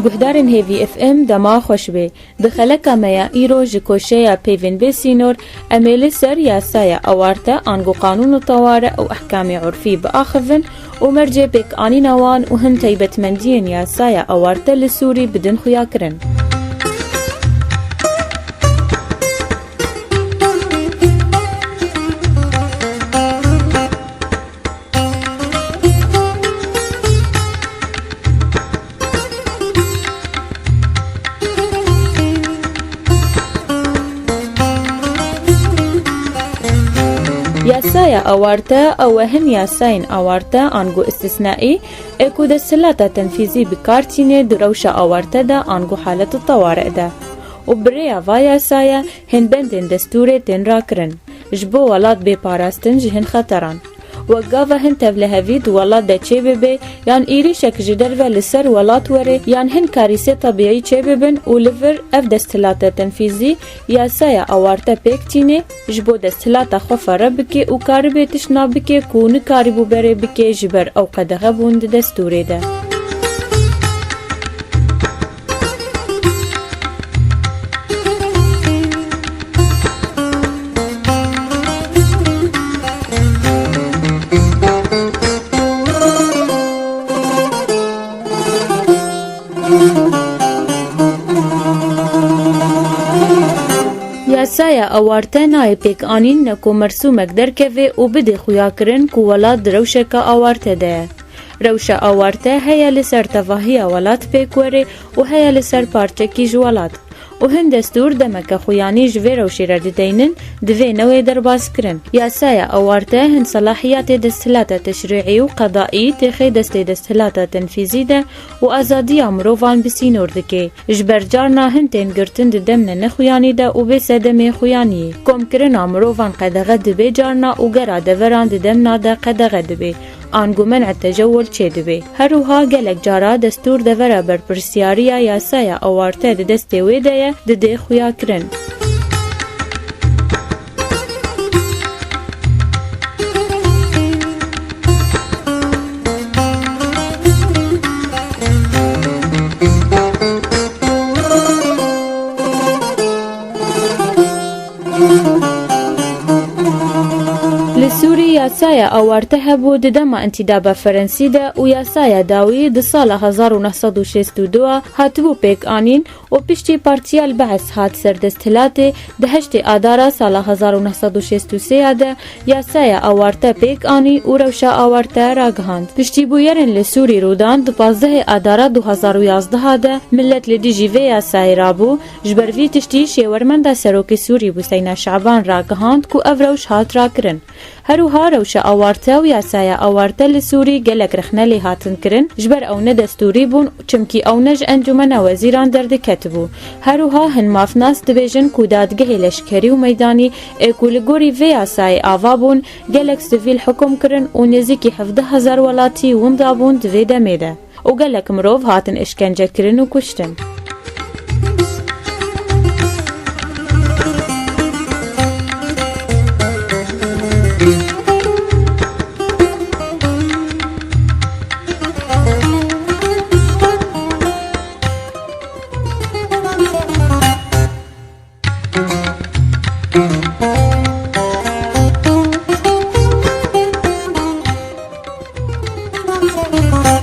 گهدارن هیوی اف ام دما خوش به دخله کمیا ایرو جکوشه یا پیوین به سینور امیل سر یاسای اوارتا آنگو قانون طوارئ او احکام عرفی بآخفن و مرجع بک آنی نوان و هن تیبت مندین یاسای اوارتا لسوری بدن خویا کرن. یاسای اوارتا او هن یاساین اوارتا آنگو استثنائي اكو دستلات تنفيذي بكارتيني دروشا اوارتا دا آنگو حالت الطوارئ دا و بريا و یاسایا هن بندن دستور دن راكرن جبو ولاد بي پاراستن جهن خطران وقاوة هن تبلهوي دو ولاد دا چه ببه یان ایری شک جدر و لسر ولاد وره یان هن کاریسه طبیعی چه ببن و لور اف دستلات تنفیزی یاسایا اوارتا پیکتینه جبو دستلات خوفره بکه و کاری بیتش نابکه کون کاری بو بره بکه جبر او قدغه بوند دستوره ده. یاسایا اوارتا نای پیک آنین نکو مرسومک درکوه و بده خویا کرن کو ولاد روشکا اوارتا ده. روشا اوارتا هیا لسر تواهی ولاد پیک وره و هیا لسر پارچکی جوالات. و هن دستور دمک خویانی جوه روشی را دیدینن دوی نوی درباز کرن. یاسایا اوارتا هن صلاحیات دستلات تشریعی و قضایی تخی دستلات تنفیزی ده و ازادی مروفان بسینور دکه. جبرجارنا هن تین گرتن دمن نخویانی ده و بس دم خویانی. کم کرن مروفان قدغه دبی جارنا و گرا دوران دمنا ده قدغه دبی. آنگو منع التجول چه دبی. هروها گلک جارا دستور دورا بر پرسیاریا یاسایا اوارتا دسته ویده ده خویا کرن. لسوري یاسایا اوارتا هبو ددما انتداب فرنسي ده و یاسایا داوی د سال 1962 هاتبو پیک آنین و پشتی پارتیا البعث هات سردستلات ده 8 آدارا سال 1963 ده یاسایا اوارتا پیک آنی و روشا اوارتا راگهاند. پشتی بویرن لسوری رودان د 15 آدارا 2011 ده ملت لدیجی و یاسای رابو جبروی تشتی شیورمنده سروک سوری بوسینا شعبان راگهاند کو اوروش هات راکرن. هروها روشا اوارتا و یاسایا اوارتا لسوری گلک رخنلی هاتن کرن جبر او نه دستوری بون چمکی او نج انجمن وزیران درد کتبو. هروها هن مافناس دبیجن کودادگه لشکری و میدانی اکولگوری و یاسای آوا بون گلک سویل حکم کرن و نزیکی 17,000 ولاتی وندا بون دوی دمیده و گلک مروف هاتن اشکنجه کرن و کشتن. Thank you.